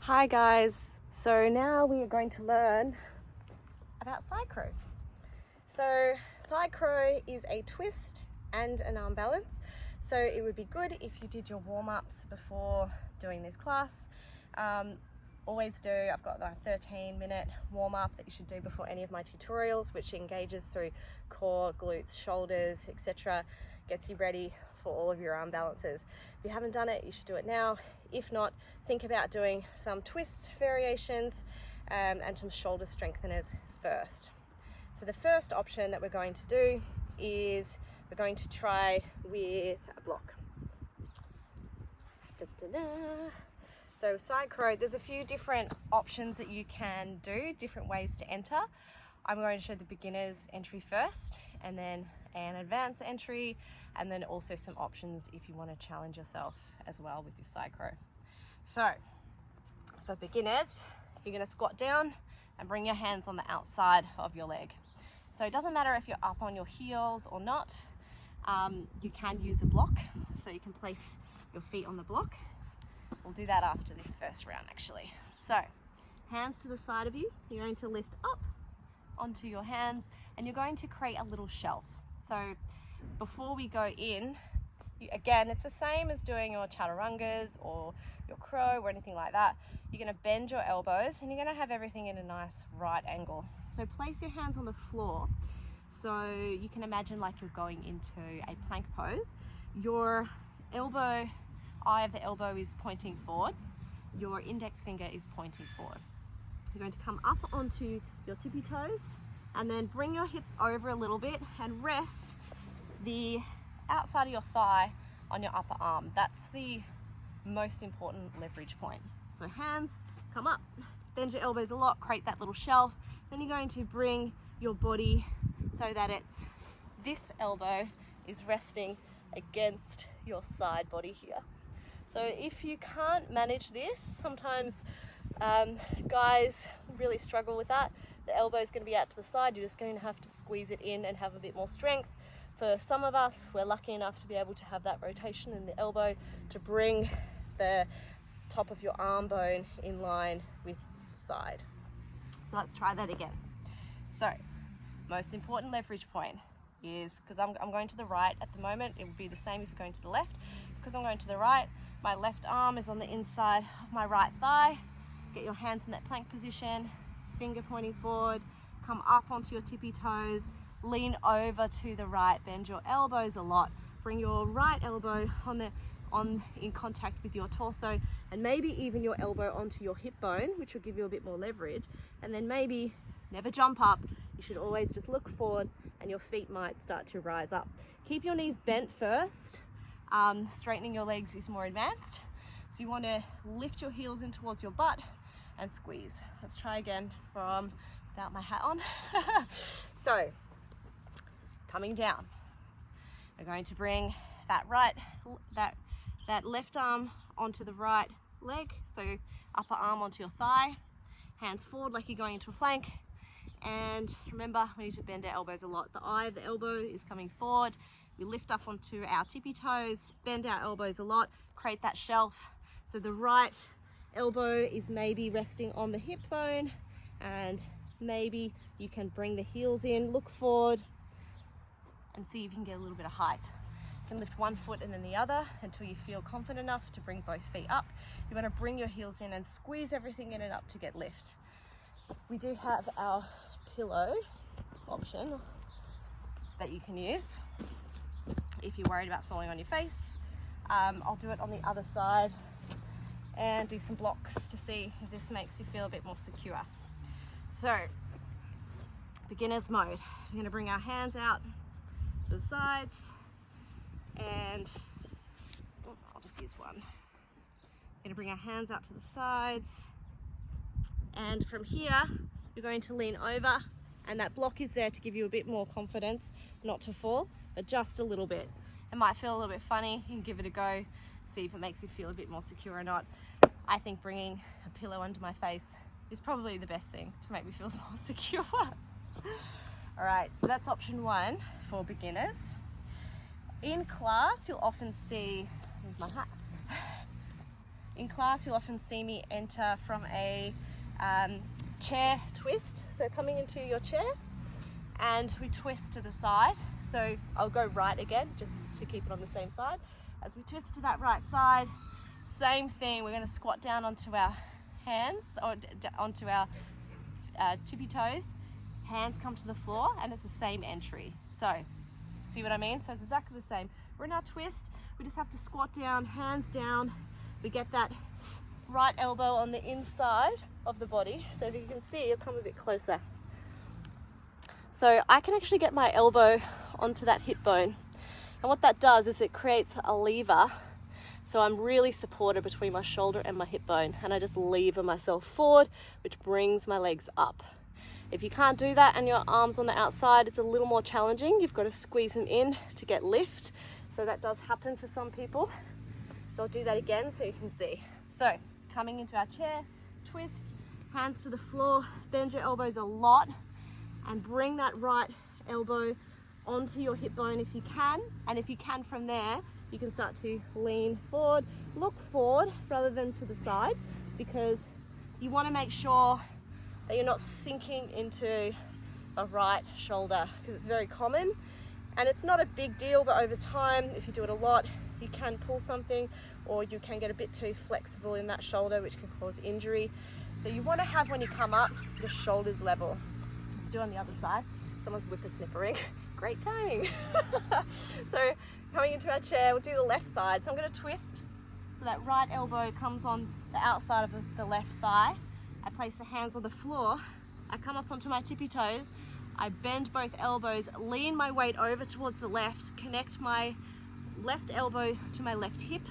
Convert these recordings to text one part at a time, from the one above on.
Hi guys, so now we are going to learn about side crow. So side crow is a twist and an arm balance. So it would be good if you did your warm-ups before doing this class. Always do, I've got a 13-minute warm-up that you should do before any of my tutorials, which engages through core, glutes, shoulders, etc. Gets you ready for all of your arm balances. If you haven't done it, you should do it now. If not, think about doing some twist variations and some shoulder strengtheners first. So the first option that we're going to do is we're going to try with a block. So side crow, there's a few different options that you can do, different ways to enter. I'm going to show the beginner's entry first, and then an advanced entry, and then also some options if you want to challenge yourself as well with your side crow. So for beginners, you're going to squat down and bring your hands on the outside of your leg. So it doesn't matter if you're up on your heels or not, you can use a block, so you can place your feet on the block. We'll do that after this first round actually. So hands to the side of you, you're going to lift up onto your hands and you're going to create a little shelf. So before we go in, again, it's the same as doing your chaturangas or your crow or anything like that. You're going to bend your elbows and you're going to have everything in a nice right angle. So place your hands on the floor. So you can imagine like you're going into a plank pose. Your eye of the elbow is pointing forward. Your index finger is pointing forward. You're going to come up onto your tippy toes and then bring your hips over a little bit and rest the outside of your thigh on your upper arm. That's the most important leverage point. So hands come up, bend your elbows a lot, create that little shelf. Then you're going to bring your body so that this elbow is resting against your side body here. So if you can't manage this, sometimes guys really struggle with that. The elbow is going to be out to the side. You're just going to have to squeeze it in and have a bit more strength. For some of us, we're lucky enough to be able to have that rotation in the elbow to bring the top of your arm bone in line with the side. So let's try that again. So most important leverage point is, because I'm going to the right at the moment, it would be the same if you're going to the left. Because I'm going to the right, my left arm is on the inside of my right thigh. Get your hands in that plank position, finger pointing forward, come up onto your tippy toes, lean over to the right, bend your elbows a lot, bring your right elbow in contact with your torso, and maybe even your elbow onto your hip bone, which will give you a bit more leverage. And then maybe never jump up. You should always just look forward and your feet might start to rise up. Keep your knees bent first. Straightening your legs is more advanced. So you want to lift your heels in towards your butt and squeeze. Let's try again from without my hat on. So coming down, we're going to bring that left arm onto the right leg. So upper arm onto your thigh, hands forward like you're going into a plank. And remember, we need to bend our elbows a lot. The eye of the elbow is coming forward. We lift up onto our tippy toes, bend our elbows a lot, create that shelf. So the right elbow is maybe resting on the hip bone, and maybe you can bring the heels in, look forward, and see if you can get a little bit of height. You can lift one foot and then the other until you feel confident enough to bring both feet up. You want to bring your heels in and squeeze everything in and up to get lift. We do have our pillow option that you can use if you're worried about falling on your face. I'll do it on the other side and do some blocks to see if this makes you feel a bit more secure. So beginner's mode, we're going to bring our hands out to the sides, and I'll just use one. We're going to bring our hands out to the sides, and from here you're going to lean over, and that block is there to give you a bit more confidence not to fall, but just a little bit. It might feel a little bit funny. You can give it a go, see if it makes you feel a bit more secure or not. I think bringing a pillow under my face is probably the best thing to make me feel more secure. All right, so that's option one for beginners. In class, you'll often see, here's my hat, In class, you'll often see me enter from a chair twist. So coming into your chair, and we twist to the side. So I'll go right again, just to keep it on the same side. As we twist to that right side, same thing, we're gonna squat down onto our hands, or onto our tippy toes. Hands come to the floor, and it's the same entry. So, see what I mean? So it's exactly the same. We're in our twist, we just have to squat down, hands down. We get that right elbow on the inside of the body. So if you can see, you'll come a bit closer. So I can actually get my elbow onto that hip bone. And what that does is it creates a lever. So I'm really supported between my shoulder and my hip bone. And I just lever myself forward, which brings my legs up. If you can't do that and your arms on the outside, it's a little more challenging. You've got to squeeze them in to get lift. So that does happen for some people. So I'll do that again so you can see. So coming into our chair, twist, hands to the floor, bend your elbows a lot, and bring that right elbow onto your hip bone if you can. And if you can from there, you can start to lean forward, look forward rather than to the side, because you want to make sure that you're not sinking into the right shoulder, because it's very common. And it's not a big deal, but over time, if you do it a lot, you can pull something, or you can get a bit too flexible in that shoulder, which can cause injury. So you want to have, when you come up, your shoulders level. Let's do it on the other side. Someone's whippersnippering. Great timing. So coming into our chair, we'll do the left side. So I'm going to twist so that right elbow comes on the outside of the left thigh. I place the hands on the floor. I come up onto my tippy toes. I bend both elbows, lean my weight over towards the left, connect my left elbow to my left hip,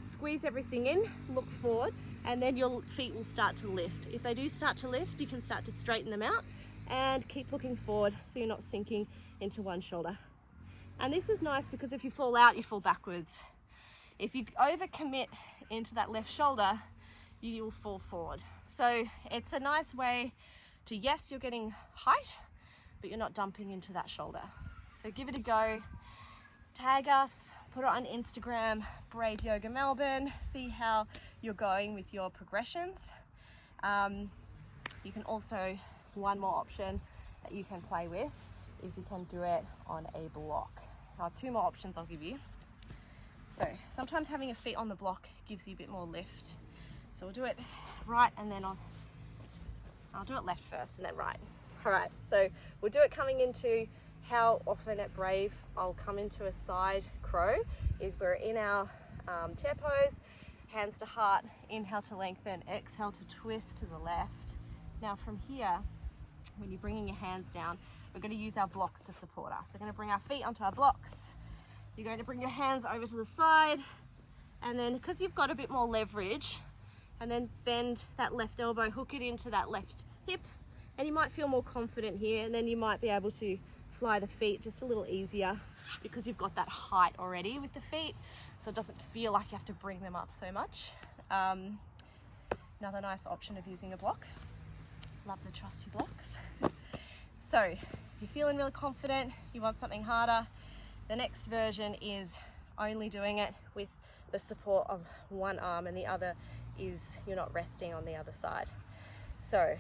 squeeze everything in, look forward, and then your feet will start to lift. If they do start to lift, you can start to straighten them out and keep looking forward so you're not sinking into one shoulder. And this is nice because if you fall out, you fall backwards. If you overcommit into that left shoulder, you will fall forward. So it's a nice way to, yes, you're getting height, but you're not dumping into that shoulder. So give it a go. Tag us, put it on Instagram, Brave Yoga Melbourne, see how you're going with your progressions. You can also, one more option that you can play with is you can do it on a block. Now, two more options I'll give you. So sometimes having your feet on the block gives you a bit more lift. So we'll do it right, and then I'll do it left first and then right. All right, so we'll do it coming into, how often at Brave I'll come into a side crow is we're in our chair pose, hands to heart, inhale to lengthen, exhale to twist to the left. Now from here, when you're bringing your hands down, we're going to use our blocks to support us. We're going to bring our feet onto our blocks. You're going to bring your hands over to the side, and then because you've got a bit more leverage, and then bend that left elbow, hook it into that left hip, and you might feel more confident here, and then you might be able to fly the feet just a little easier because you've got that height already with the feet, so it doesn't feel like you have to bring them up so much. Another nice option of using a block. Love the trusty blocks. So if you're feeling really confident, you want something harder, the next version is only doing it with the support of one arm, and the other is you're not resting on the other side. So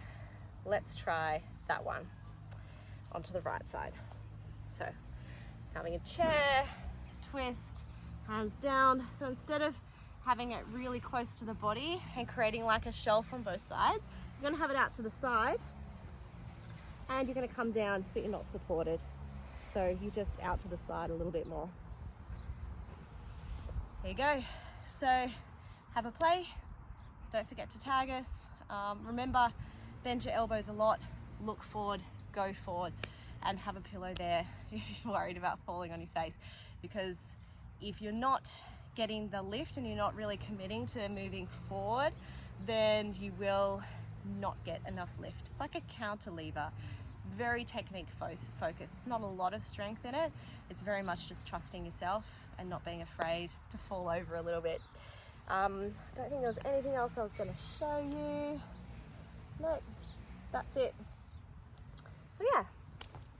let's try that one onto the right side. So having a chair, twist, hands down. So instead of having it really close to the body and creating like a shelf on both sides, you're going to have it out to the side, and you're going to come down, but you're not supported. So you're just out to the side a little bit more. There you go. So have a play. Don't forget to tag us. Remember, bend your elbows a lot, look forward, go forward, and have a pillow there if you're worried about falling on your face. Because if you're not getting the lift and you're not really committing to moving forward, then you will not get enough lift. It's like a cantilever. It's very technique focused. It's not a lot of strength in it. It's very much just trusting yourself and not being afraid to fall over a little bit. I don't think there was anything else I was going to show you. No, that's it. So yeah,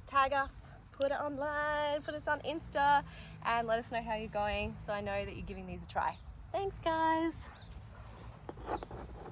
tag us, put it online, put us on Insta, and let us know how you're going so I know that you're giving these a try. Thanks, guys.